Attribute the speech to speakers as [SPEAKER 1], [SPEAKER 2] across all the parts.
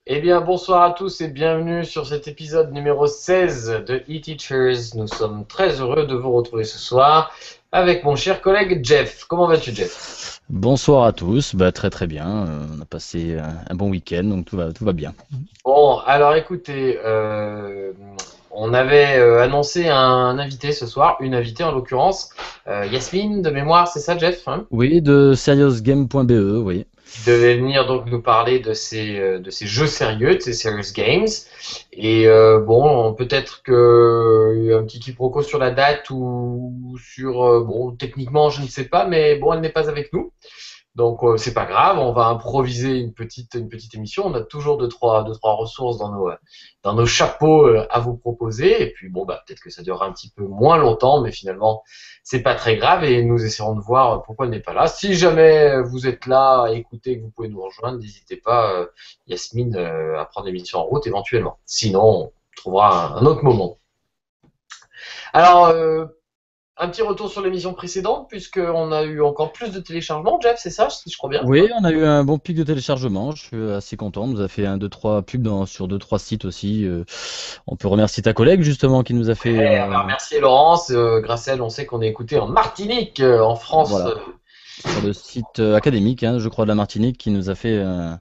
[SPEAKER 1] Eh bien, bonsoir à tous et bienvenue sur cet épisode numéro 16 de eTeachers. Nous sommes très heureux de vous retrouver ce soir avec mon cher collègue Jeff. Comment vas-tu, Jeff?
[SPEAKER 2] Bonsoir à tous, très très bien, on a passé un bon week-end, donc tout va bien.
[SPEAKER 1] Bon, alors écoutez, on avait annoncé un invité ce soir, une invitée en l'occurrence, Yasmine de mémoire, c'est ça, Jeff, hein?
[SPEAKER 2] Oui, de serioussgame.be, oui.
[SPEAKER 1] Qui devait venir donc nous parler de ces jeux sérieux, de ces serious games. Et bon, peut-être que y a un petit quiproquo sur la date ou sur bon, techniquement, je ne sais pas, mais bon, elle n'est pas avec nous. Donc c'est pas grave, on va improviser une petite émission. On a toujours deux trois ressources dans nos chapeaux à vous proposer. Et puis bon, bah peut-être que ça durera un petit peu moins longtemps, mais finalement c'est pas très grave et nous essaierons de voir pourquoi elle n'est pas là. Si jamais vous êtes là à écouter et que vous pouvez nous rejoindre, n'hésitez pas, Yasmine, à prendre l'émission en route éventuellement. Sinon, on trouvera un autre moment. Alors, un petit retour sur l'émission précédente, puisqu'on a eu encore plus de téléchargements, Jeff, c'est ça, si je crois bien?
[SPEAKER 2] Oui, on a eu un bon pic de téléchargement, je suis assez content, on nous a fait 2-3 pubs sur 2-3 sites aussi. On peut remercier ta collègue justement qui nous a fait...
[SPEAKER 1] On va remercier Laurence, grâce à elle, on sait qu'on est écouté en Martinique, en France.
[SPEAKER 2] Voilà, sur le site académique, hein, je crois, de la Martinique, qui nous a fait un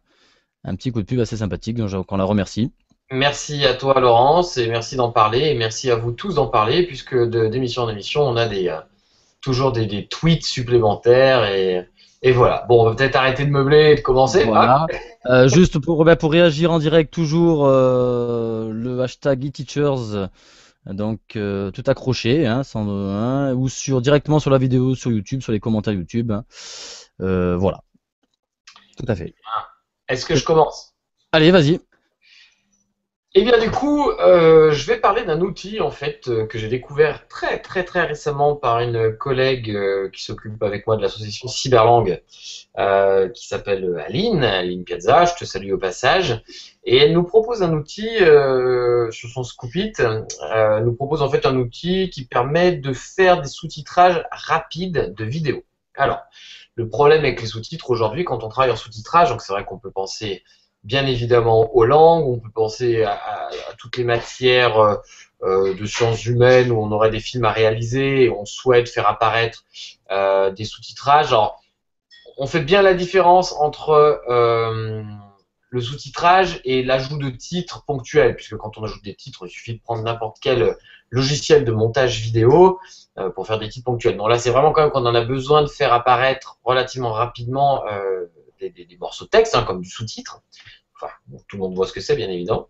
[SPEAKER 2] petit coup de pub assez sympathique, donc on la remercie.
[SPEAKER 1] Merci à toi, Laurence, et merci d'en parler, et merci à vous tous d'en parler, puisque d'émission en émission, on a toujours des tweets supplémentaires, et voilà. Bon, on va peut-être arrêter de meubler et de commencer.
[SPEAKER 2] Voilà. Juste pour réagir en direct, toujours le hashtag eTeachers, donc tout accroché, hein, ou directement sur la vidéo sur YouTube, sur les commentaires YouTube, hein. Voilà, tout à fait.
[SPEAKER 1] Est-ce que je commence?
[SPEAKER 2] Allez, vas-y.
[SPEAKER 1] Eh bien, du coup, je vais parler d'un outil en fait que j'ai découvert très très très récemment par une collègue qui s'occupe avec moi de l'association Cyberlang, qui s'appelle Aline Piazza. Je te salue au passage. Et elle nous propose un outil sur son Scoopit. Elle nous propose en fait un outil qui permet de faire des sous-titrages rapides de vidéos. Alors, le problème avec les sous-titres aujourd'hui, quand on travaille en sous-titrage, donc c'est vrai qu'on peut penser bien évidemment aux langues, on peut penser à toutes les matières de sciences humaines où on aurait des films à réaliser et on souhaite faire apparaître des sous-titrages. Alors, on fait bien la différence entre le sous-titrage et l'ajout de titres ponctuels, puisque quand on ajoute des titres, il suffit de prendre n'importe quel logiciel de montage vidéo pour faire des titres ponctuels. Donc là, c'est vraiment quand même qu'on en a besoin de faire apparaître relativement rapidement des morceaux de texte, hein, comme du sous-titre. Enfin, bon, tout le monde voit ce que c'est, bien évidemment.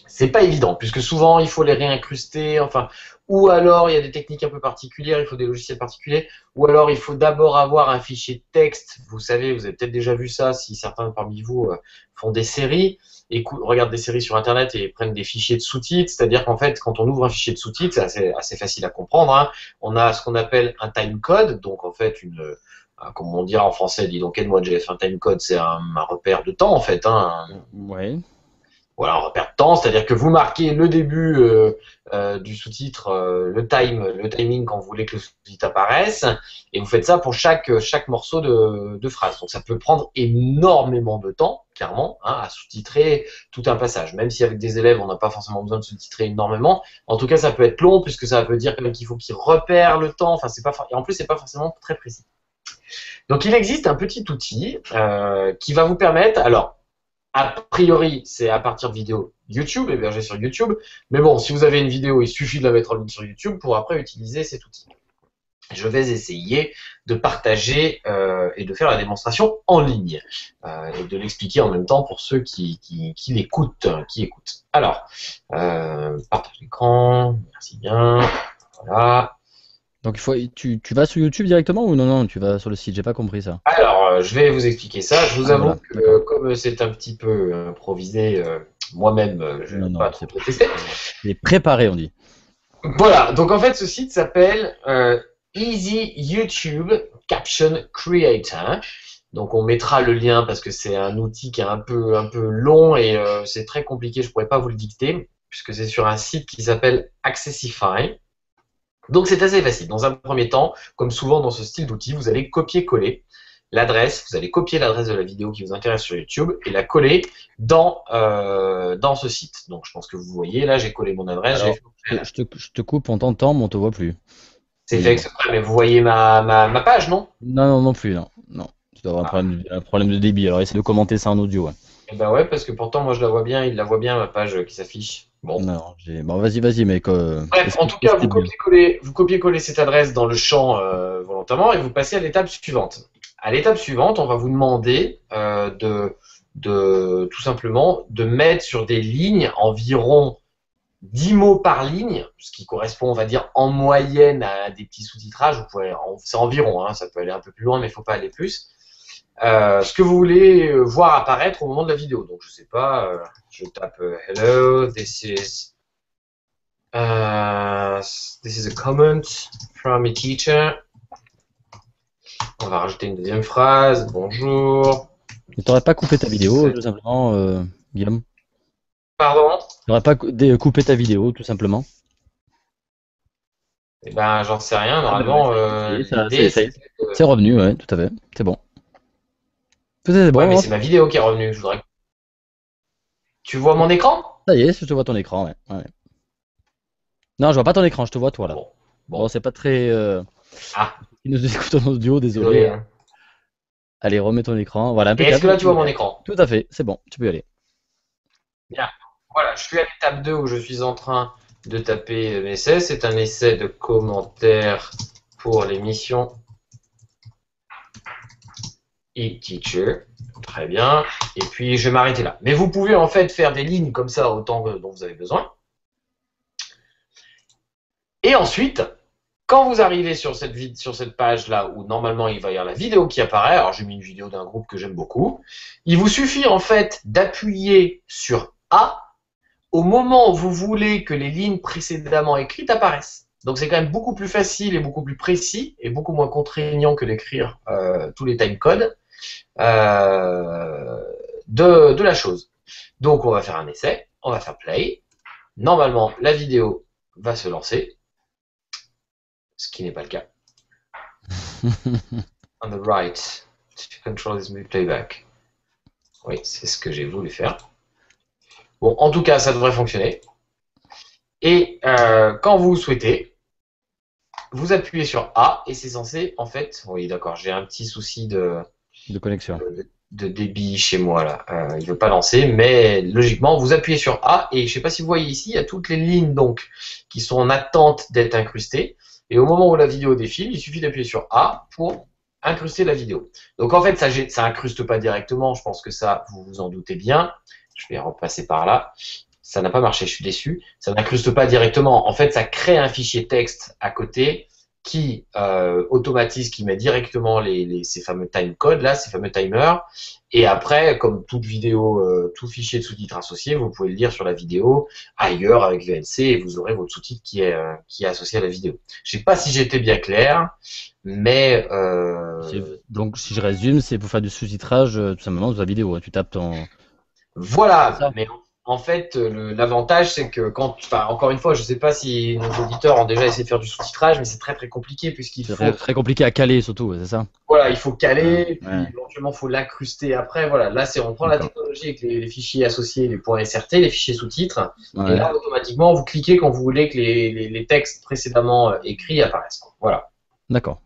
[SPEAKER 1] C'est pas évident, puisque souvent, il faut les réincruster, enfin, ou alors, il y a des techniques un peu particulières, il faut des logiciels particuliers, ou alors, il faut d'abord avoir un fichier de texte. Vous savez, vous avez peut-être déjà vu ça, si certains parmi vous font des séries, regardent des séries sur Internet et prennent des fichiers de sous-titres, c'est-à-dire qu'en fait, quand on ouvre un fichier de sous-titres, c'est assez facile à comprendre, hein. On a ce qu'on appelle un timecode, donc en fait, comme on dirait en français, dis donc aide-moi Jeff, un timecode, c'est un repère de temps en fait, hein.
[SPEAKER 2] Ouais.
[SPEAKER 1] Voilà, un repère de temps, c'est-à-dire que vous marquez le début du sous-titre, le timing quand vous voulez que le sous-titre apparaisse, et vous faites ça pour chaque morceau de phrase. Donc ça peut prendre énormément de temps, clairement, hein, à sous-titrer tout un passage. Même si avec des élèves, on n'a pas forcément besoin de sous-titrer énormément, en tout cas ça peut être long, puisque ça veut dire quand même qu'il faut qu'ils repèrent le temps, enfin, et en plus c'est pas forcément très précis. Donc il existe un petit outil qui va vous permettre, alors a priori c'est à partir de vidéos YouTube, hébergées sur YouTube, mais bon, si vous avez une vidéo, il suffit de la mettre en ligne sur YouTube pour après utiliser cet outil. Je vais essayer de partager et de faire la démonstration en ligne et de l'expliquer en même temps pour ceux qui l'écoutent, qui écoutent. Alors, partage l'écran, merci bien, voilà.
[SPEAKER 2] Donc tu vas sur YouTube directement ou non, tu vas sur le site, j'ai pas compris ça.
[SPEAKER 1] Alors, je vais vous expliquer ça. Je vous avoue
[SPEAKER 2] voilà,
[SPEAKER 1] que comme c'est un petit peu improvisé, moi-même, je n'ai pas trop testé.
[SPEAKER 2] Il est préparé, on dit.
[SPEAKER 1] Voilà, donc en fait, ce site s'appelle Easy YouTube Caption Creator. Donc on mettra le lien parce que c'est un outil qui est un peu long et c'est très compliqué. Je pourrais pas vous le dicter puisque c'est sur un site qui s'appelle Accessify. Donc c'est assez facile. Dans un premier temps, comme souvent dans ce style d'outil, vous allez copier-coller l'adresse, vous allez copier l'adresse de la vidéo qui vous intéresse sur YouTube et la coller dans ce site. Donc je pense que vous voyez, là j'ai collé mon adresse.
[SPEAKER 2] Alors, je te coupe, on t'entend, mais on te voit plus.
[SPEAKER 1] C'est fait exprès, mais vous voyez ma page, non?
[SPEAKER 2] Non, non, non plus, non. Non. Tu dois avoir un problème de débit. Alors essaie de commenter ça en audio. Ouais.
[SPEAKER 1] Eh ben ouais, parce que pourtant moi je la vois bien, il la voit bien ma page qui s'affiche. Bon.
[SPEAKER 2] Non, bon, vas-y, mec.
[SPEAKER 1] Bref, en tout cas, vous copiez-collez cette adresse dans le champ volontairement et vous passez à l'étape suivante. À l'étape suivante, on va vous demander tout simplement de mettre sur des lignes environ 10 mots par ligne, ce qui correspond, on va dire, en moyenne à des petits sous-titrages. C'est environ, hein, ça peut aller un peu plus loin, mais il ne faut pas aller plus. Ce que vous voulez voir apparaître au moment de la vidéo. Donc, je sais pas, je tape Hello, this is a comment from a teacher. On va rajouter une deuxième phrase. Bonjour.
[SPEAKER 2] Tu n'aurais pas coupé ta vidéo, tout simplement, Guillaume?
[SPEAKER 1] Pardon?
[SPEAKER 2] Tu n'aurais pas coupé ta vidéo, tout simplement?
[SPEAKER 1] Eh ben, j'en sais rien. Normalement,
[SPEAKER 2] c'est revenu, ouais, tout à fait. C'est bon. C'est bon.
[SPEAKER 1] Ouais, mais c'est ma vidéo qui est revenue. Je voudrais. Tu vois mon écran?
[SPEAKER 2] Ça y est, je te vois ton écran, ouais. Non, je vois pas ton écran, je te vois toi là. Bon, c'est pas très. Ils nous écoutent en audio, désolé.
[SPEAKER 1] Hein.
[SPEAKER 2] Allez, remets ton écran. Voilà,
[SPEAKER 1] est-ce que là tu vois mon écran?
[SPEAKER 2] Tout à fait, c'est bon, tu peux y aller.
[SPEAKER 1] Bien. Voilà, je suis à l'étape 2 où je suis en train de taper l'essai. C'est un essai de commentaires pour l'émission e-teacher. Très bien. Et puis je vais m'arrêter là. Mais vous pouvez en fait faire des lignes comme ça autant dont vous avez besoin. Et ensuite, quand vous arrivez sur cette page-là, où normalement il va y avoir la vidéo qui apparaît, alors j'ai mis une vidéo d'un groupe que j'aime beaucoup, il vous suffit en fait d'appuyer sur A au moment où vous voulez que les lignes précédemment écrites apparaissent. Donc c'est quand même beaucoup plus facile et beaucoup plus précis et beaucoup moins contraignant que d'écrire tous les timecodes de la chose. Donc on va faire un essai, on va faire play. Normalement, la vidéo va se lancer. Ce qui n'est pas le cas. On the right, to control this playback. Oui, c'est ce que j'ai voulu faire. Bon, en tout cas, ça devrait fonctionner. Et quand vous souhaitez, vous appuyez sur A et c'est censé, en fait, oui, d'accord, j'ai un petit souci de
[SPEAKER 2] connexion,
[SPEAKER 1] de débit chez moi là. Il ne veut pas lancer, mais logiquement, vous appuyez sur A et je ne sais pas si vous voyez ici, il y a toutes les lignes donc qui sont en attente d'être incrustées. Et au moment où la vidéo défile, il suffit d'appuyer sur A pour incruster la vidéo. Donc en fait, ça incruste pas directement, je pense que ça, vous vous en doutez bien. Je vais repasser par là. Ça n'a pas marché, je suis déçu. Ça n'incruste pas directement. En fait, ça crée un fichier texte à côté qui automatise, qui met directement ces fameux timecodes là, ces fameux timers. Et après, comme toute vidéo, tout fichier de sous-titres associé, vous pouvez le lire sur la vidéo ailleurs avec VLC et vous aurez votre sous-titre qui est associé à la vidéo. Je sais pas si j'étais bien clair, mais
[SPEAKER 2] donc si je résume, c'est pour faire du sous-titrage tout simplement de la vidéo. Tu tapes ton.
[SPEAKER 1] Voilà, mais en fait, l'avantage, c'est que encore une fois, je ne sais pas si nos auditeurs ont déjà essayé de faire du sous-titrage, mais c'est très très compliqué puisqu'il faut.
[SPEAKER 2] Très compliqué à caler surtout, c'est ça?
[SPEAKER 1] Voilà, il faut caler, puis éventuellement il faut l'incruster après. Voilà, là on prend la technologie avec les fichiers associés, les points SRT, les fichiers sous-titres, et là automatiquement vous cliquez quand vous voulez que les textes précédemment écrits apparaissent. Voilà.
[SPEAKER 2] D'accord.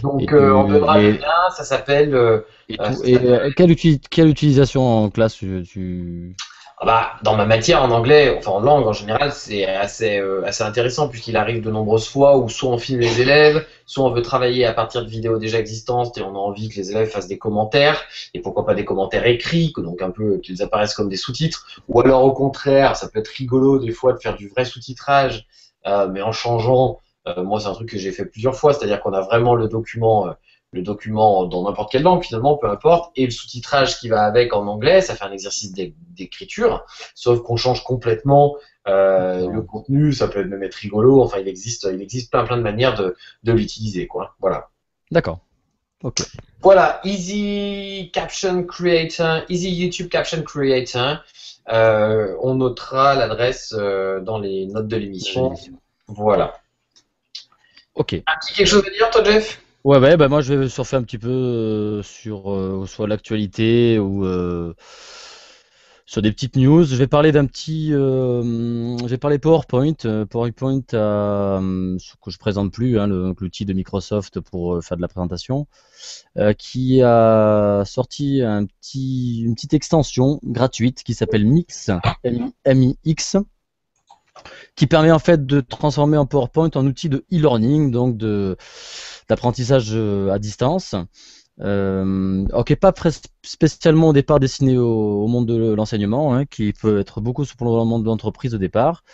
[SPEAKER 1] Donc on donnera le lien, ça s'appelle.
[SPEAKER 2] Quelle utilisation en classe
[SPEAKER 1] dans ma matière en anglais, enfin en langue en général, c'est assez intéressant puisqu'il arrive de nombreuses fois où soit on filme les élèves, soit on veut travailler à partir de vidéos déjà existantes et on a envie que les élèves fassent des commentaires, et pourquoi pas des commentaires écrits, donc un peu qu'ils apparaissent comme des sous-titres, ou alors au contraire, ça peut être rigolo des fois de faire du vrai sous-titrage, mais en changeant. Moi, c'est un truc que j'ai fait plusieurs fois, c'est-à-dire qu'on a vraiment le document dans n'importe quelle langue, finalement, peu importe, et le sous-titrage qui va avec en anglais, ça fait un exercice d'écriture, sauf qu'on change complètement le contenu, ça peut même être rigolo, enfin, il existe plein de manières de l'utiliser, quoi. Voilà.
[SPEAKER 2] D'accord. Ok.
[SPEAKER 1] Voilà, Easy Caption Creator, Easy YouTube Caption Creator. On notera l'adresse dans les notes de l'émission. Voilà.
[SPEAKER 2] Ok.
[SPEAKER 1] Un petit quelque chose à dire, toi, Jeff?
[SPEAKER 2] Ouais, bah moi je vais surfer un petit peu sur soit l'actualité ou sur des petites news. Je vais parler je vais parler PowerPoint. PowerPoint ce que je présente plus, hein, l'outil de Microsoft pour faire de la présentation, qui a sorti une petite extension gratuite qui s'appelle Mix, M-I-X, qui permet en fait de transformer en PowerPoint en outil de e-learning, donc d'apprentissage à distance. Ok, pas spécialement au départ destiné au monde de l'enseignement, hein, qui peut être beaucoup pour le monde de l'entreprise au départ.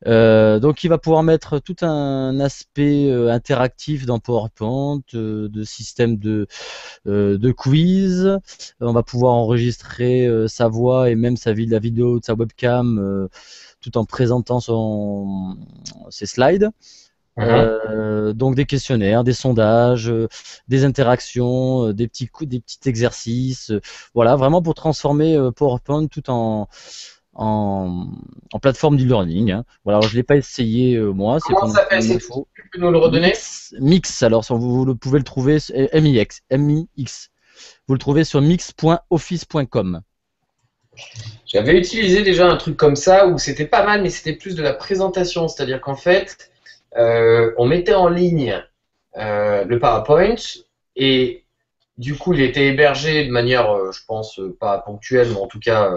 [SPEAKER 2] Donc il va pouvoir mettre tout un aspect interactif dans PowerPoint, de système de quiz. On va pouvoir enregistrer sa voix et même la vidéo de sa webcam tout en présentant ses slides. Donc des questionnaires, des sondages, des interactions, des petits exercices, voilà, vraiment pour transformer PowerPoint tout en plateforme d'e-learning, hein. Voilà, alors je l'ai pas essayé moi, c'est
[SPEAKER 1] Comment
[SPEAKER 2] pour
[SPEAKER 1] ça s'appelle? Tu peux nous le redonner?
[SPEAKER 2] Mix, alors vous pouvez le trouver MIX. Vous le trouvez sur mix.office.com.
[SPEAKER 1] J'avais utilisé déjà un truc comme ça où c'était pas mal, mais c'était plus de la présentation. C'est-à-dire qu'en fait, on mettait en ligne le PowerPoint et du coup, il était hébergé de manière, je pense, pas ponctuelle, mais en tout cas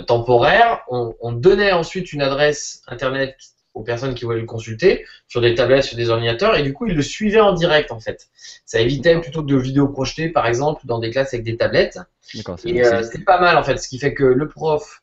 [SPEAKER 1] temporaire. On donnait ensuite une adresse internet aux personnes qui voulaient le consulter sur des tablettes, sur des ordinateurs, et du coup, ils le suivaient en direct en fait. Ça évitait plutôt de vidéos projetées, par exemple, dans des classes avec des tablettes. Et c'est pas mal en fait, ce qui fait que le prof,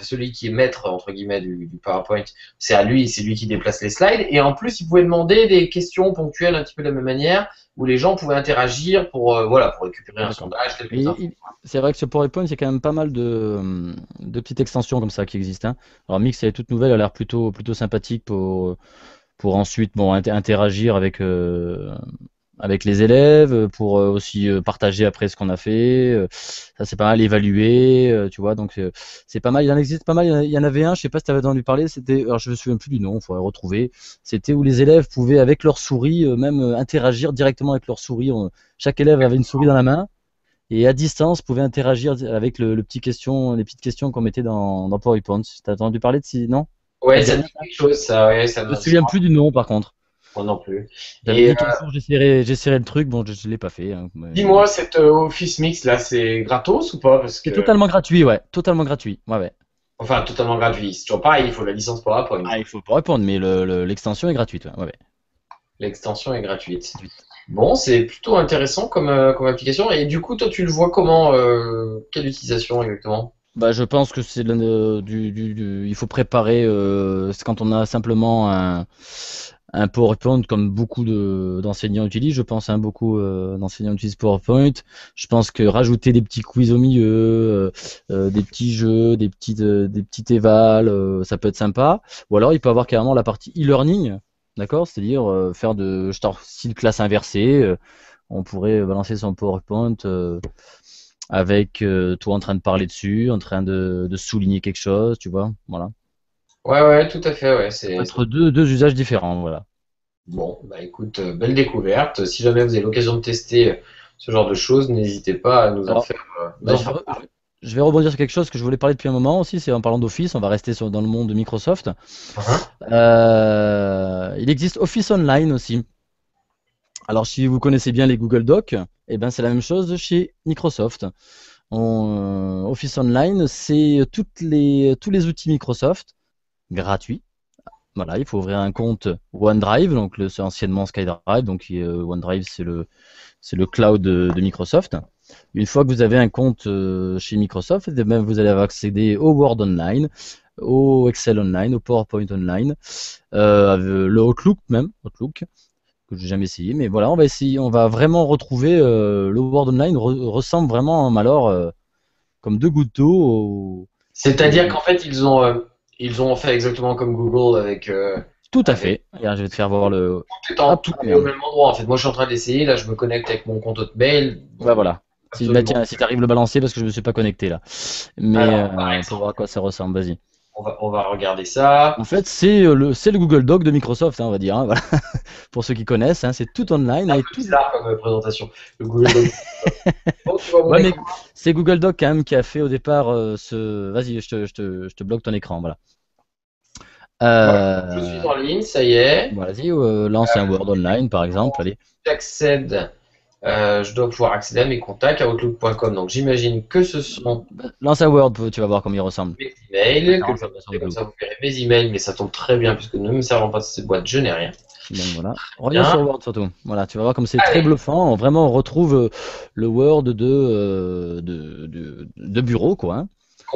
[SPEAKER 1] celui qui est maître entre guillemets du PowerPoint, c'est lui qui déplace les slides. Et en plus, il pouvait demander des questions ponctuelles un petit peu de la même manière, où les gens pouvaient interagir pour voilà, pour récupérer un sondage, quelques infos.
[SPEAKER 2] C'est vrai que sur PowerPoint, il y a quand même pas mal de petites extensions comme ça qui existent, hein. Alors Mix, elle est toute nouvelle, elle a l'air plutôt sympathique pour ensuite interagir avec les élèves, pour aussi partager après ce qu'on a fait. Ça c'est pas mal évalué, tu vois, donc c'est pas mal. Il en existe pas mal. Il y en avait un, je sais pas si tu avais entendu parler, alors je me souviens plus du nom, il faudrait retrouver. C'était où les élèves pouvaient avec leur souris même interagir directement avec leur souris. Chaque élève avait une souris dans la main. Et à distance, pouvait interagir avec les petites questions qu'on mettait dans PowerPoint. T'as entendu parler de non?
[SPEAKER 1] Ouais, ça dit quelque chose, ça. Ouais, ça
[SPEAKER 2] je me souviens plus du nom, par contre.
[SPEAKER 1] Moi non plus.
[SPEAKER 2] J'avais dit qu'un jour j'essaierais le truc, bon, je l'ai pas fait, hein,
[SPEAKER 1] Dis-moi, cette Office Mix là, c'est gratos ou pas?
[SPEAKER 2] C'est totalement gratuit, ouais. Totalement gratuit, ouais.
[SPEAKER 1] Enfin, totalement gratuit. C'est toujours pareil, il faut la licence PowerPoint.
[SPEAKER 2] Ah, il faut pas répondre, mais l'extension est gratuite, ouais.
[SPEAKER 1] L'extension est gratuite. Bon, c'est plutôt intéressant comme application. Et du coup, toi, tu le vois comment? Quelle utilisation exactement?
[SPEAKER 2] Bah, je pense que c'est il faut préparer. C'est quand on a simplement un PowerPoint comme beaucoup d'enseignants utilisent. Je pense, hein, beaucoup d'enseignants utilisent PowerPoint. Je pense que rajouter des petits quiz au milieu, des petits jeux, des petites évals, ça peut être sympa. Ou alors, il peut avoir carrément la partie e-learning. D'accord? C'est-à-dire faire style classe inversée. On pourrait balancer son PowerPoint avec toi en train de parler dessus, en train de souligner quelque chose, tu vois. Voilà.
[SPEAKER 1] Ouais, tout à fait. Ouais, c'est
[SPEAKER 2] Entre deux usages différents, voilà.
[SPEAKER 1] Bon, bah écoute, belle découverte. Si jamais vous avez l'occasion de tester ce genre de choses, n'hésitez pas à nous en faire.
[SPEAKER 2] Je vais rebondir sur quelque chose que je voulais parler depuis un moment aussi, c'est en parlant d'Office, on va rester dans le monde de Microsoft. Il existe Office Online aussi. Alors si vous connaissez bien les Google Docs, eh ben, c'est la même chose chez Microsoft. Office Online, c'est tous les outils Microsoft gratuits. Voilà, il faut ouvrir un compte OneDrive, donc c'est anciennement SkyDrive, donc OneDrive c'est le cloud de Microsoft. Une fois que vous avez un compte chez Microsoft, eh bien, vous allez accéder au Word Online, au Excel Online, au PowerPoint Online, le Outlook même, Outlook, que j'ai jamais essayé, mais voilà, on va vraiment retrouver le Word Online ressemble vraiment alors comme deux gouttes d'eau.
[SPEAKER 1] C'est-à-dire qu'en fait ils ont fait exactement comme Google avec
[SPEAKER 2] Tout à fait. Regarde, je vais te faire voir le.
[SPEAKER 1] Tout est
[SPEAKER 2] Hop,
[SPEAKER 1] tout est au
[SPEAKER 2] regarde.
[SPEAKER 1] même endroit. En fait, moi, je suis en train d'essayer. Là, je me connecte avec mon compte Hotmail.
[SPEAKER 2] Ouais,
[SPEAKER 1] Bon,
[SPEAKER 2] voilà. Si, bah,
[SPEAKER 1] absolument.
[SPEAKER 2] tiens, si tu arrives à le balancer parce que je me suis pas connecté là. Mais
[SPEAKER 1] Alors, par
[SPEAKER 2] pour voir
[SPEAKER 1] exemple,
[SPEAKER 2] à quoi ça ressemble, vas-y.
[SPEAKER 1] on va regarder ça.
[SPEAKER 2] En fait, c'est le Google Doc de Microsoft, hein, on va dire. Hein, voilà. Pour ceux qui connaissent, hein, c'est tout online
[SPEAKER 1] C'est un
[SPEAKER 2] avec
[SPEAKER 1] peu
[SPEAKER 2] tout.
[SPEAKER 1] bizarre comme présentation. Le Google Doc. Bon, tu vois mon
[SPEAKER 2] Ouais, mais
[SPEAKER 1] écran.
[SPEAKER 2] c'est Google Doc quand même qui a fait au départ Vas-y, je te bloque ton écran, voilà.
[SPEAKER 1] Voilà, je suis
[SPEAKER 2] Euh...
[SPEAKER 1] en ligne, ça y est.
[SPEAKER 2] Bon, vas-y, lance un Word Online, par exemple. Allez.
[SPEAKER 1] J'accède. Je dois pouvoir accéder à mes contacts à Outlook.com. Donc, j'imagine que ce sont
[SPEAKER 2] Lance un Word, tu vas voir comment il ressemble.
[SPEAKER 1] mes emails, que je vais
[SPEAKER 2] Référence sur
[SPEAKER 1] montrer comme
[SPEAKER 2] Outlook.
[SPEAKER 1] ça, vous verrez mes emails, mais ça tombe très bien puisque ne me servant pas de cette boîte, je n'ai rien.
[SPEAKER 2] Donc voilà. Reviens
[SPEAKER 1] Bien.
[SPEAKER 2] sur Word surtout. Voilà, tu vas voir comme c'est très
[SPEAKER 1] Allez,
[SPEAKER 2] bluffant. Vraiment, on retrouve le Word de bureau, quoi. Hein. Donc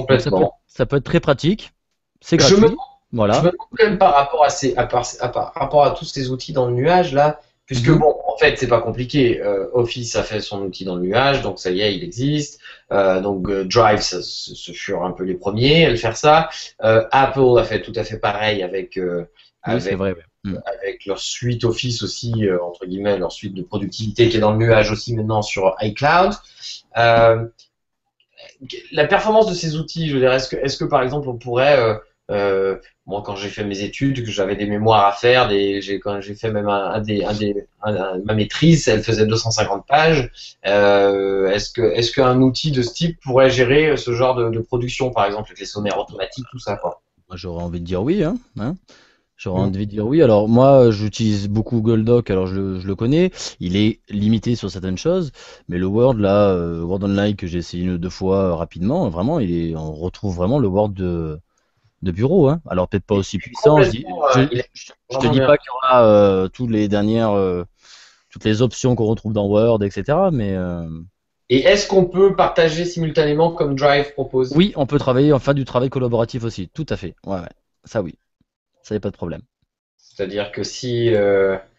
[SPEAKER 1] complètement.
[SPEAKER 2] ça peut être très pratique. C'est
[SPEAKER 1] Je me
[SPEAKER 2] gratuit.
[SPEAKER 1] Je me
[SPEAKER 2] Voilà.
[SPEAKER 1] demande quand même par rapport à par rapport à tous ces outils dans le nuage là, puisque
[SPEAKER 2] Mhm.
[SPEAKER 1] bon, en fait, c'est pas compliqué. Office a fait son outil dans le nuage, donc ça y est, il existe. Donc Drive, ce furent un peu les premiers à le faire ça. Apple a fait tout à fait pareil
[SPEAKER 2] Oui, c'est
[SPEAKER 1] avec
[SPEAKER 2] vrai. Ouais. Mm.
[SPEAKER 1] avec leur suite Office aussi entre guillemets, leur suite de productivité qui est dans le nuage aussi maintenant sur iCloud. Euh, la performance de ces outils, je veux dire, est-ce que par exemple on pourrait, moi quand j'ai fait mes études, que j'avais des mémoires à faire, quand j'ai fait même ma maîtrise, elle faisait 250 pages. Est-ce qu'un outil de ce type pourrait gérer ce genre de production, par exemple, avec les sommaires automatiques, tout ça, quoi.
[SPEAKER 2] Moi, j'aurais envie de dire oui. Hein. J'aurais
[SPEAKER 1] Mm.
[SPEAKER 2] envie de dire oui. Alors moi, j'utilise beaucoup Google Doc, alors je le connais. Il est limité sur certaines choses, mais le Word là, Word Online que j'ai essayé une ou deux fois rapidement, vraiment, on retrouve vraiment le Word de bureau. Hein. Alors peut-être pas
[SPEAKER 1] Il
[SPEAKER 2] aussi
[SPEAKER 1] est
[SPEAKER 2] puissant.
[SPEAKER 1] complètement, il est
[SPEAKER 2] Je te
[SPEAKER 1] vraiment
[SPEAKER 2] dis
[SPEAKER 1] bien.
[SPEAKER 2] pas qu'il y aura toutes les options qu'on retrouve dans Word, etc. Mais
[SPEAKER 1] Et est-ce qu'on peut partager simultanément comme Drive propose?
[SPEAKER 2] oui, on peut travailler, enfin du travail collaboratif aussi. Tout à fait. Ouais, ouais. Ça oui, ça y a pas de problème.
[SPEAKER 1] C'est-à-dire que si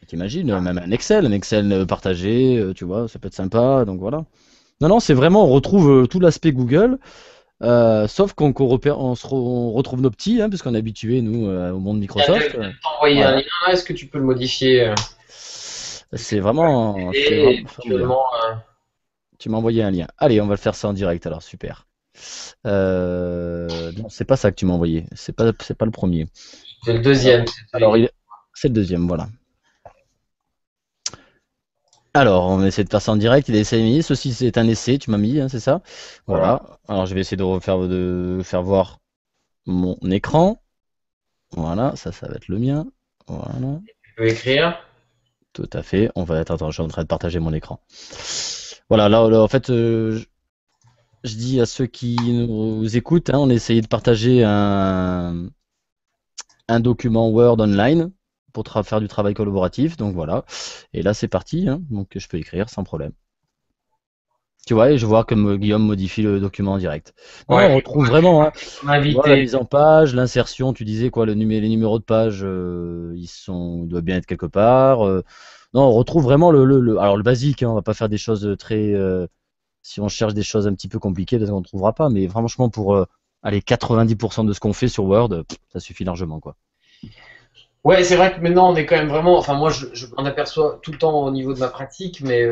[SPEAKER 2] T'imagines, même un Excel partagé, tu vois, ça peut être sympa, donc voilà. Non, non, c'est vraiment, on retrouve tout l'aspect Google, sauf on retrouve nos petits, hein, puisqu'on est habitué, nous, au monde
[SPEAKER 1] je viens
[SPEAKER 2] Microsoft.
[SPEAKER 1] de t'envoyer un
[SPEAKER 2] Voilà.
[SPEAKER 1] lien, est-ce que tu peux le modifier? Est-ce que
[SPEAKER 2] C'est
[SPEAKER 1] tu peux
[SPEAKER 2] c'est
[SPEAKER 1] l'activer
[SPEAKER 2] vraiment
[SPEAKER 1] et
[SPEAKER 2] formidable.
[SPEAKER 1] éventuellement,
[SPEAKER 2] Tu m'as envoyé un lien. Allez, on va le faire ça en direct, alors, super. Non, c'est pas ça que tu m'as envoyé, c'est pas le premier.
[SPEAKER 1] c'est le
[SPEAKER 2] Alors,
[SPEAKER 1] deuxième, c'est celui
[SPEAKER 2] alors
[SPEAKER 1] qui.
[SPEAKER 2] c'est le deuxième, voilà. Alors, on essaie de faire ça en direct. Il est essayé mis. Ceci, c'est un essai, tu m'as mis, hein, c'est ça?
[SPEAKER 1] Voilà.
[SPEAKER 2] Voilà. Alors, je vais essayer de faire voir mon écran. Voilà, ça va être le mien. Voilà,
[SPEAKER 1] Tu peux écrire.
[SPEAKER 2] tout à fait. Attends, je suis en train de partager mon écran. Voilà, là, en fait, je dis à ceux qui nous écoutent, hein, on a essayé de partager un document Word online pour faire du travail collaboratif. Donc voilà. Et là, c'est parti, hein. Donc, je peux écrire sans problème. Tu vois, et je vois comme Guillaume modifie le document en direct. Non, non,
[SPEAKER 1] Ouais.
[SPEAKER 2] on retrouve vraiment, hein,
[SPEAKER 1] Comme
[SPEAKER 2] tu vois, la
[SPEAKER 1] invité.
[SPEAKER 2] mise en page, l'insertion, tu disais quoi, les numéros de page, ils doivent bien être quelque part. Non, on retrouve vraiment alors le basique, hein, on va pas faire des choses très, si on cherche des choses un petit peu compliquées, peut-être qu'on ne trouvera pas, mais franchement, pour aller 90% de ce qu'on fait sur Word, ça suffit largement, quoi.
[SPEAKER 1] Ouais, c'est vrai que maintenant on est quand même vraiment. Enfin, moi, je m'en aperçois tout le temps au niveau de ma pratique, mais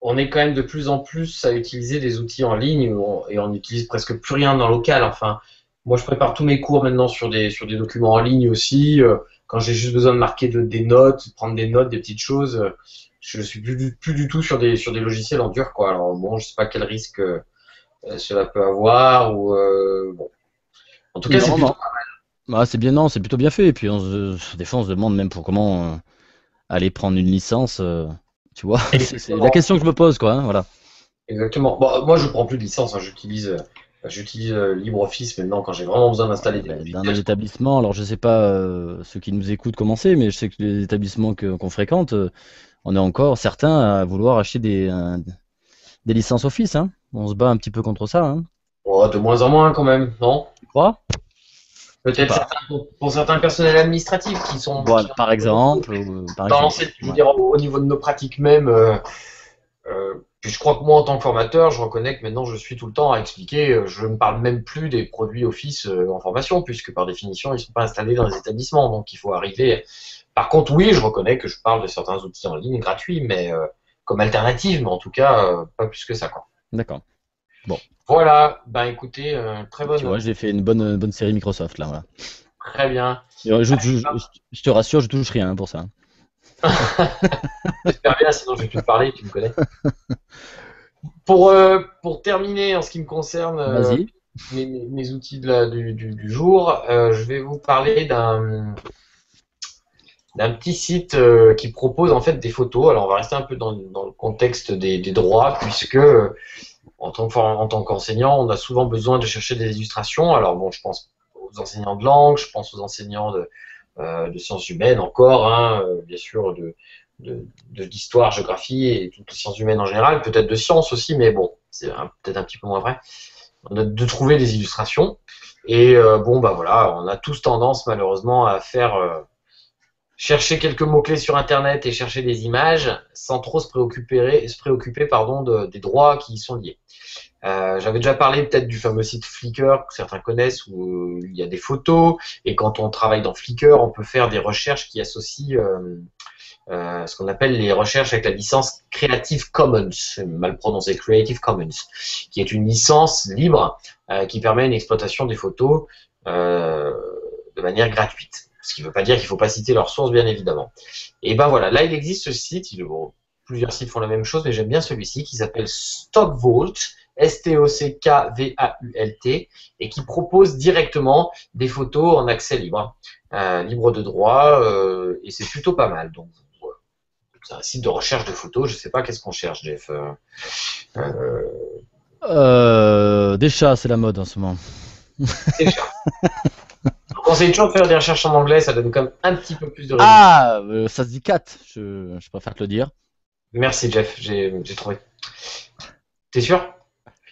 [SPEAKER 1] on est quand même de plus en plus à utiliser des outils en ligne et on n'utilise presque plus rien dans le local. Enfin, moi, je prépare tous mes cours maintenant sur des documents en ligne aussi. Quand j'ai juste besoin de marquer des notes, prendre des notes, des petites choses, je suis plus du tout sur des logiciels en dur, quoi. Alors bon, je sais pas quel risque cela peut avoir ou bon. En tout cas, c'est
[SPEAKER 2] Non,
[SPEAKER 1] plutôt.
[SPEAKER 2] non. Bah, c'est bien, non, c'est plutôt bien fait. Et puis, des fois, on se demande même pour comment aller prendre une licence, tu vois. C'est la
[SPEAKER 1] Exactement.
[SPEAKER 2] question que je me pose, quoi. Hein, voilà.
[SPEAKER 1] Exactement. Bon, moi, je prends plus de licence, hein. J'utilise LibreOffice maintenant quand j'ai vraiment besoin d'installer
[SPEAKER 2] Ouais,
[SPEAKER 1] des
[SPEAKER 2] ben, dans
[SPEAKER 1] logiciels.
[SPEAKER 2] les établissements, alors je sais pas ceux qui nous écoutent comment c'est, mais je sais que les établissements qu'on fréquente, on est encore certains à vouloir acheter des licences Office. Hein. On se bat un petit peu contre ça. Hein.
[SPEAKER 1] Oh, de moins en moins quand même, non?
[SPEAKER 2] Tu crois? Je sais
[SPEAKER 1] Peut-être
[SPEAKER 2] pas.
[SPEAKER 1] certains pour certains personnels administratifs qui
[SPEAKER 2] Voilà,
[SPEAKER 1] ont
[SPEAKER 2] par exemple, par
[SPEAKER 1] dans
[SPEAKER 2] exemple.
[SPEAKER 1] l'ancien, je veux
[SPEAKER 2] Ouais.
[SPEAKER 1] dire au niveau de nos pratiques même, Puis je crois que moi, en tant que formateur, je reconnais que maintenant je suis tout le temps à expliquer. Je ne parle même plus des produits Office en formation, puisque par définition, ils ne sont pas installés dans les établissements. Donc il faut arriver. Par contre, oui, je reconnais que je parle de certains outils en ligne gratuits, mais comme alternative, mais en tout cas, pas plus que ça, quoi.
[SPEAKER 2] D'accord. Bon.
[SPEAKER 1] Voilà, ben écoutez, très
[SPEAKER 2] Tu vois,
[SPEAKER 1] bonne,
[SPEAKER 2] j'ai fait une bonne série Microsoft là. Voilà.
[SPEAKER 1] très bien.
[SPEAKER 2] Et, je te rassure, je touche rien pour ça.
[SPEAKER 1] J'espère bien, sinon je vais plus te parler, tu me connais. Pour terminer, en ce qui me concerne,
[SPEAKER 2] Vas-y.
[SPEAKER 1] mes outils du jour, je vais vous parler d'un petit site qui propose en fait des photos. Alors on va rester un peu dans le contexte des droits, puisque en tant qu'enseignant, on a souvent besoin de chercher des illustrations. Alors bon, je pense aux enseignants de langue, je pense aux enseignants de sciences humaines encore, hein, bien sûr d'histoire, géographie et toutes les sciences humaines en général, peut-être de sciences aussi, mais bon, c'est peut-être un petit peu moins vrai. On a de trouver des illustrations. Et bon, bah voilà, on a tous tendance malheureusement à faire chercher quelques mots-clés sur Internet et chercher des images sans trop se préoccuper pardon, des droits qui y sont liés. J'avais déjà parlé peut-être du fameux site Flickr que certains connaissent où il y a des photos et quand on travaille dans Flickr, on peut faire des recherches qui associent ce qu'on appelle les recherches avec la licence Creative Commons, mal prononcé Creative Commons, qui est une licence libre qui permet une exploitation des photos de manière gratuite. Ce qui ne veut pas dire qu'il ne faut pas citer leurs sources, bien évidemment. Et ben voilà, là il existe ce site, bon, plusieurs sites font la même chose, mais j'aime bien celui-ci qui s'appelle StockVault, STOCKVAULT, et qui propose directement des photos en accès libre, libre de droit, et c'est plutôt pas mal. Donc voilà. C'est un site de recherche de photos, je sais pas qu'est-ce qu'on cherche, Jeff.
[SPEAKER 2] Des chats, c'est la mode en ce moment.
[SPEAKER 1] C'est cher. Je vous conseille toujours de faire des recherches en anglais, ça donne quand même un petit peu plus de résultats.
[SPEAKER 2] Ah, ça se dit cat, je préfère te le dire.
[SPEAKER 1] Merci Jeff, j'ai trouvé. T'es sûr?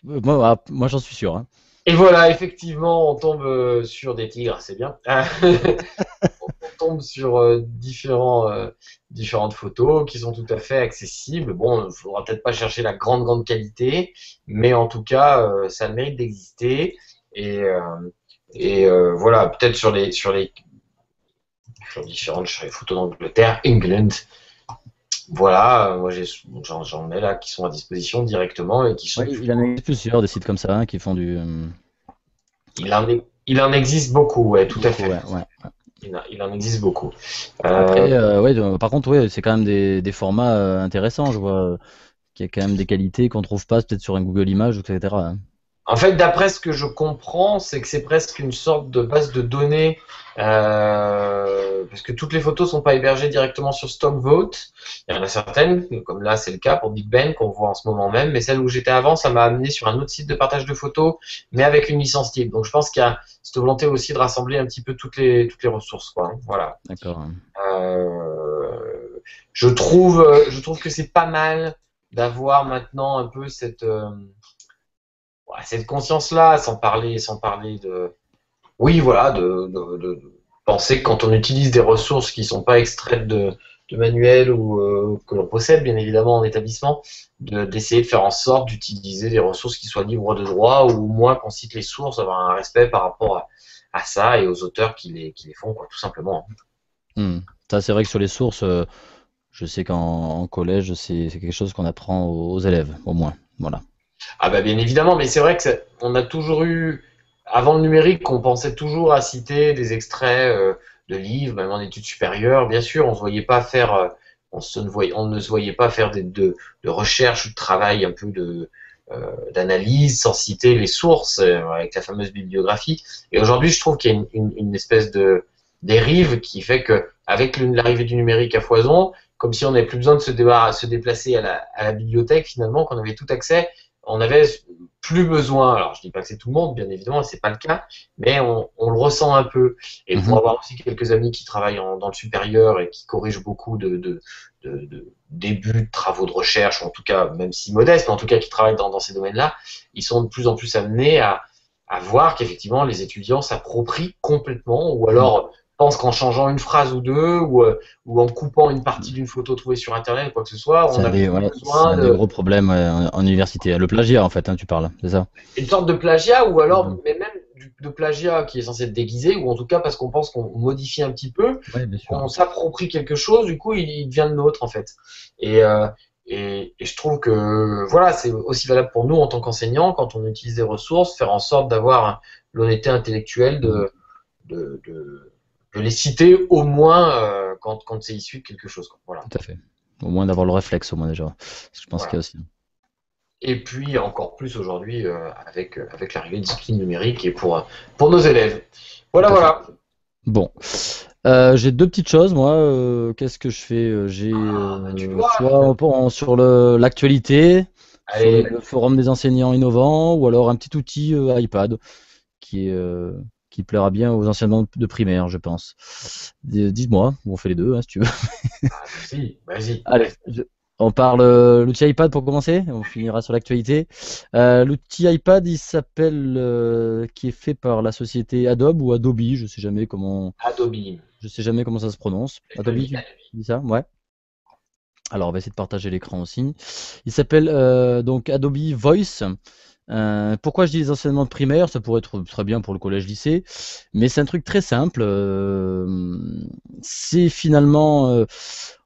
[SPEAKER 2] Moi j'en suis sûr. Hein.
[SPEAKER 1] Et voilà, effectivement, on tombe sur des tigres, c'est bien. On tombe sur différentes photos qui sont tout à fait accessibles. Bon, il ne faudra peut-être pas chercher la grande qualité, mais en tout cas, ça a le mérite d'exister. Et voilà, peut-être sur différentes sur les photos d'Angleterre, England. Voilà, moi j'en ai là qui sont à disposition directement et qui sont.
[SPEAKER 2] Ouais, il en existe plusieurs des sites comme ça hein, qui font du.
[SPEAKER 1] Il en existe beaucoup, ouais, tout à fait.
[SPEAKER 2] Ouais.
[SPEAKER 1] Il en existe beaucoup.
[SPEAKER 2] Après, par contre, ouais, c'est quand même des formats intéressants. Je vois qu'il y a quand même des qualités qu'on trouve pas peut-être sur un Google Images, etc. Hein.
[SPEAKER 1] En fait, d'après ce que je comprends, c'est que c'est presque une sorte de base de données, parce que toutes les photos sont pas hébergées directement sur StockVault. Il y en a certaines, comme là c'est le cas pour Big Ben qu'on voit en ce moment même, mais celle où j'étais avant, ça m'a amené sur un autre site de partage de photos, mais avec une licence libre. Donc je pense qu'il y a cette volonté aussi de rassembler un petit peu toutes les ressources, quoi. Voilà.
[SPEAKER 2] D'accord.
[SPEAKER 1] Je trouve que c'est pas mal d'avoir maintenant un peu cette conscience-là, sans parler oui, voilà, de penser que quand on utilise des ressources qui ne sont pas extraites de manuels ou que l'on possède, bien évidemment, en établissement, d'essayer de faire en sorte d'utiliser des ressources qui soient libres de droit ou au moins qu'on cite les sources, avoir un respect par rapport à ça et aux auteurs qui les font, quoi, tout simplement.
[SPEAKER 2] Ça, c'est vrai que sur les sources, je sais qu'en collège, c'est quelque chose qu'on apprend aux élèves, au moins. Voilà.
[SPEAKER 1] Ah bah bien évidemment, mais c'est vrai que on a toujours eu, avant le numérique, on pensait toujours à citer des extraits de livres, même en études supérieures. Bien sûr, on se voyait pas faire, on ne se voyait pas faire de recherche ou de travail un peu d'analyse sans citer les sources avec la fameuse bibliographie. Et aujourd'hui, je trouve qu'il y a une espèce de dérive qui fait que avec l'arrivée du numérique à foison, comme si on n'avait plus besoin de se déplacer à la bibliothèque finalement, qu'on avait tout accès, on avait plus besoin. Alors je dis pas que c'est tout le monde, bien évidemment, et c'est pas le cas, mais on le ressent un peu. Et pour avoir aussi quelques amis qui travaillent dans le supérieur et qui corrigent beaucoup de débuts de travaux de recherche, ou en tout cas, même si modestes, mais en tout cas qui travaillent dans ces domaines-là, ils sont de plus en plus amenés à voir qu'effectivement les étudiants s'approprient complètement, ou alors pense qu'en changeant une phrase ou deux, ou en coupant une partie d'une photo trouvée sur Internet, quoi que ce soit, on n'a plus
[SPEAKER 2] c'est
[SPEAKER 1] besoin
[SPEAKER 2] un des
[SPEAKER 1] de
[SPEAKER 2] gros problèmes en université. Le plagiat, en fait, hein, tu parles, c'est ça?
[SPEAKER 1] une sorte de plagiat, ou alors
[SPEAKER 2] Mhm.
[SPEAKER 1] mais même de plagiat qui est censé être déguisé, ou en tout cas parce qu'on pense qu'on modifie un petit peu,
[SPEAKER 2] Ouais, bien sûr.
[SPEAKER 1] qu'on s'approprie quelque chose, du coup il devient le nôtre en fait. Et, euh, et je trouve que voilà, c'est aussi valable pour nous en tant qu'enseignants, quand on utilise des ressources, faire en sorte d'avoir l'honnêteté intellectuelle
[SPEAKER 2] Mhm.
[SPEAKER 1] de, de, de les citer au moins quand c'est issu de quelque chose, quoi. Voilà.
[SPEAKER 2] Tout à fait. Au moins d'avoir le réflexe, au moins déjà. Je pense qu'il y a
[SPEAKER 1] Voilà.
[SPEAKER 2] aussi.
[SPEAKER 1] Et puis encore plus aujourd'hui avec l'arrivée de discipline numérique et pour nos élèves.
[SPEAKER 2] Tout
[SPEAKER 1] Voilà,
[SPEAKER 2] à fait.
[SPEAKER 1] voilà.
[SPEAKER 2] Bon. J'ai deux petites choses, moi. Qu'est-ce que je fais? J'ai
[SPEAKER 1] Ah, bah, tu dois
[SPEAKER 2] soit
[SPEAKER 1] finalement.
[SPEAKER 2] sur l'actualité, sur
[SPEAKER 1] Allez,
[SPEAKER 2] le forum des enseignants innovants, ou alors un petit outil iPad qui plaira bien aux enseignants de primaire, je pense. Dis-moi, on fait les deux, hein, si tu veux.
[SPEAKER 1] vas-y, vas-y,
[SPEAKER 2] Allez,
[SPEAKER 1] vas-y.
[SPEAKER 2] on parle l'outil iPad pour commencer, on finira sur l'actualité. L'outil iPad, il s'appelle, qui est fait par la société Adobe ou Adobe,
[SPEAKER 1] Adobe.
[SPEAKER 2] je sais jamais comment ça se prononce. Adobe, tu dis ça? Ouais. Alors, on va essayer de partager l'écran aussi. Il s'appelle donc Adobe Voice. Pourquoi je dis les enseignements primaires? Ça pourrait être très bien pour le collège-lycée, mais c'est un truc très simple. C'est finalement,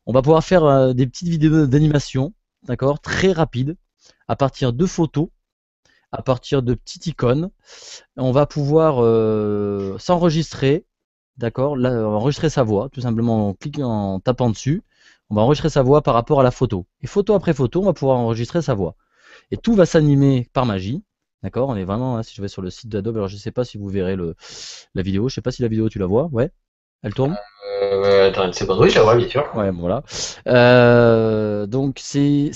[SPEAKER 2] on va pouvoir faire des petites vidéos d'animation, d'accord, très rapides, à partir de photos, à partir de petites icônes. On va pouvoir s'enregistrer, d'accord, enregistrer sa voix, tout simplement en cliquant, en tapant dessus. On va enregistrer sa voix par rapport à la photo. Et photo après photo, on va pouvoir enregistrer sa voix. Et tout va s'animer par magie. D'accord, on est vraiment, hein, si je vais sur le site d'Adobe, alors je ne sais pas si vous verrez la vidéo, je ne sais pas si la vidéo tu la vois, ouais, elle tourne.
[SPEAKER 1] Attends une seconde, oui, je la vois, bien sûr.
[SPEAKER 2] Ouais, bon, voilà. Donc c'est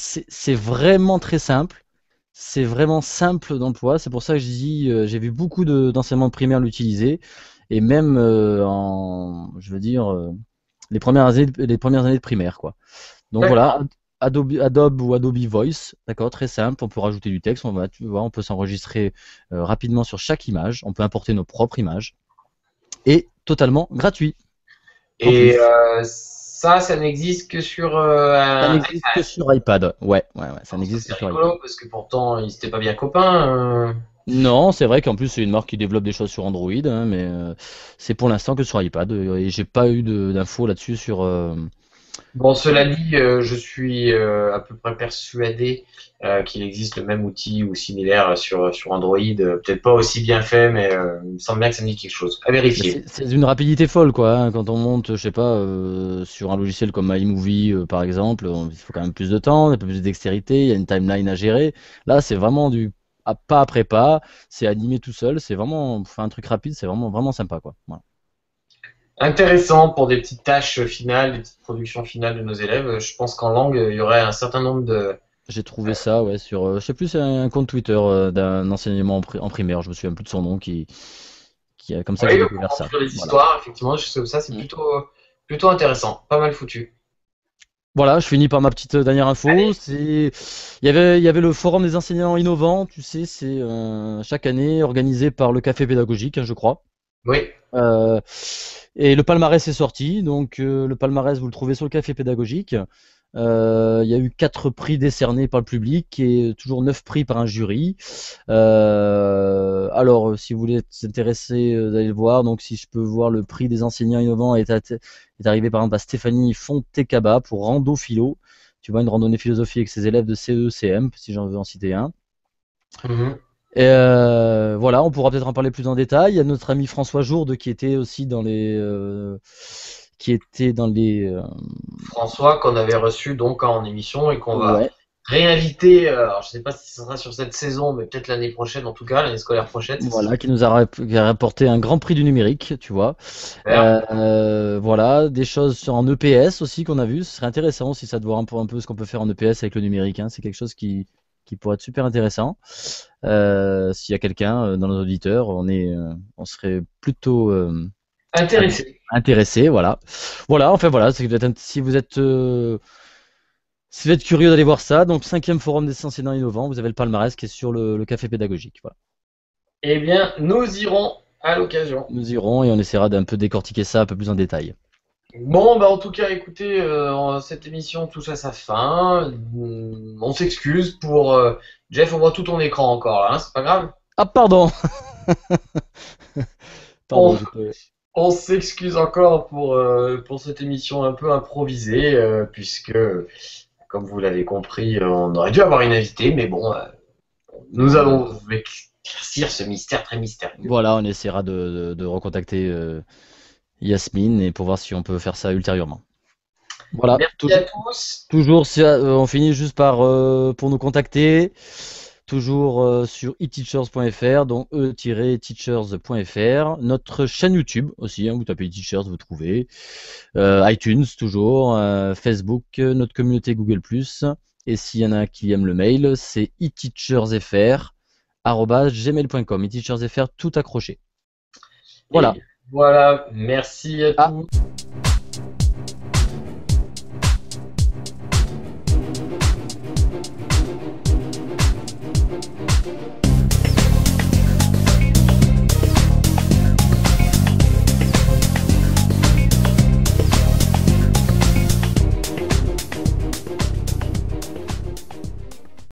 [SPEAKER 2] vraiment très simple. C'est vraiment simple d'emploi. C'est pour ça que je dis, j'ai vu beaucoup d'enseignements primaires l'utiliser. Et même je veux dire, les premières années de primaire, quoi. Donc voilà,
[SPEAKER 1] D'accord.
[SPEAKER 2] Adobe ou Adobe Voice, d'accord, très simple. On peut rajouter du texte, tu vois, on peut s'enregistrer rapidement sur chaque image. On peut importer nos propres images. Et totalement gratuit, en
[SPEAKER 1] Et
[SPEAKER 2] plus.
[SPEAKER 1] ça n'existe que sur
[SPEAKER 2] Ça
[SPEAKER 1] un
[SPEAKER 2] n'existe que
[SPEAKER 1] iPad.
[SPEAKER 2] sur iPad. Ouais, ouais, ouais, ça
[SPEAKER 1] Alors ça
[SPEAKER 2] n'existe
[SPEAKER 1] c'est
[SPEAKER 2] que sur iPad.
[SPEAKER 1] rigolo parce que pourtant ils étaient pas bien copains.
[SPEAKER 2] Non, c'est vrai qu'en plus c'est une marque qui développe des choses sur Android, hein, mais c'est pour l'instant que sur iPad. Et j'ai pas eu d'infos là-dessus sur.
[SPEAKER 1] Bon,
[SPEAKER 2] Sur...
[SPEAKER 1] cela dit, je suis à peu près persuadé qu'il existe le même outil ou similaire sur Android. Peut-être pas aussi bien fait, mais il me semble bien que ça me dit quelque chose. À
[SPEAKER 2] Mais
[SPEAKER 1] vérifier.
[SPEAKER 2] c'est d'une rapidité folle, quoi, hein. Quand on monte, je sais pas, sur un logiciel comme iMovie, par exemple, il faut quand même plus de temps, un peu plus de dextérité, il y a une timeline à gérer. Là, c'est vraiment du pas après pas, c'est animé tout seul, c'est vraiment, pour faire un truc rapide, c'est vraiment, vraiment sympa, quoi. Voilà.
[SPEAKER 1] Intéressant pour des petites tâches finales, des petites productions finales de nos élèves. Je pense qu'en langue, il y aurait un certain nombre de.
[SPEAKER 2] J'ai trouvé ça, ouais, sur, je sais plus, c'est un compte Twitter d'un enseignement en primaire, je me souviens plus de son nom, comme ça que
[SPEAKER 1] Oui,
[SPEAKER 2] j'ai
[SPEAKER 1] pour
[SPEAKER 2] découvert ça.
[SPEAKER 1] construire des
[SPEAKER 2] Voilà.
[SPEAKER 1] histoires, effectivement, je sais que ça, c'est
[SPEAKER 2] Mm.
[SPEAKER 1] plutôt intéressant. Pas mal foutu.
[SPEAKER 2] Voilà, je finis par ma petite dernière info.
[SPEAKER 1] Allez.
[SPEAKER 2] Il y avait le forum des enseignants innovants, tu sais, c'est chaque année organisé par le Café Pédagogique, hein, je crois.
[SPEAKER 1] Oui.
[SPEAKER 2] Euh, et le palmarès est sorti, donc le palmarès vous le trouvez sur le Café Pédagogique. Il y a eu 4 prix décernés par le public et toujours 9 prix par un jury. Alors, si vous voulez être intéressé d'aller le voir, donc si je peux voir le prix des enseignants innovants est arrivé par exemple à Stéphanie Fontecaba pour Rando Philo. Tu vois, une randonnée philosophie avec ses élèves de CE, CM, si j'en veux en citer un.
[SPEAKER 1] Mhm.
[SPEAKER 2] Et voilà, on pourra peut-être en parler plus en détail. Il y a notre ami François Jourde qui était aussi dans les
[SPEAKER 1] François, qu'on avait reçu donc en émission et qu'on va
[SPEAKER 2] ouais,
[SPEAKER 1] réinviter. Alors, je ne sais pas si ce sera sur cette saison, mais peut-être l'année prochaine, en tout cas, l'année scolaire prochaine, c'est
[SPEAKER 2] voilà, qui a rapporté un grand prix du numérique, tu vois.
[SPEAKER 1] super.
[SPEAKER 2] Voilà, des choses en EPS aussi qu'on a vu. Ce serait intéressant aussi ça de voir un peu ce qu'on peut faire en EPS avec le numérique, hein. C'est quelque chose qui pourrait être super intéressant. S'il y a quelqu'un dans nos auditeurs, on serait plutôt
[SPEAKER 1] Intéressé.
[SPEAKER 2] intéressé, voilà. Voilà, enfin voilà, si vous êtes curieux d'aller voir ça, donc cinquième forum des enseignants innovants, vous avez le palmarès qui est sur le café pédagogique. Voilà.
[SPEAKER 1] Eh bien, nous irons À l'occasion.
[SPEAKER 2] Nous irons et on essaiera d'un peu décortiquer ça un peu plus en détail.
[SPEAKER 1] Bon, bah en tout cas, écoutez, cette émission touche à sa fin. On s'excuse pour Jeff, on voit tout ton écran encore là, hein, c'est pas grave.
[SPEAKER 2] Ah, pardon! Pardon,
[SPEAKER 1] On,
[SPEAKER 2] j'ai pas-
[SPEAKER 1] on s'excuse encore pour cette émission un peu improvisée, puisque, comme vous l'avez compris, on aurait dû avoir une invitée, mais bon, nous allons éclaircir ce mystère très mystérieux.
[SPEAKER 2] Voilà, on essaiera de recontacter Yasmine et pour voir si on peut faire ça ultérieurement. Voilà,
[SPEAKER 1] Merci à tous.
[SPEAKER 2] toujours on finit juste par pour nous contacter, toujours sur eteachers.fr, donc e-teachers.fr. Notre chaîne YouTube aussi, hein, vous tapez eTeachers, vous trouvez. iTunes toujours, Facebook, notre communauté Google+. Et s'il y en a qui aiment le mail, c'est eteachersfr@gmail.com. eTeachersfr tout accroché. Voilà.
[SPEAKER 1] Et voilà, merci à
[SPEAKER 2] Ah,
[SPEAKER 1] tous.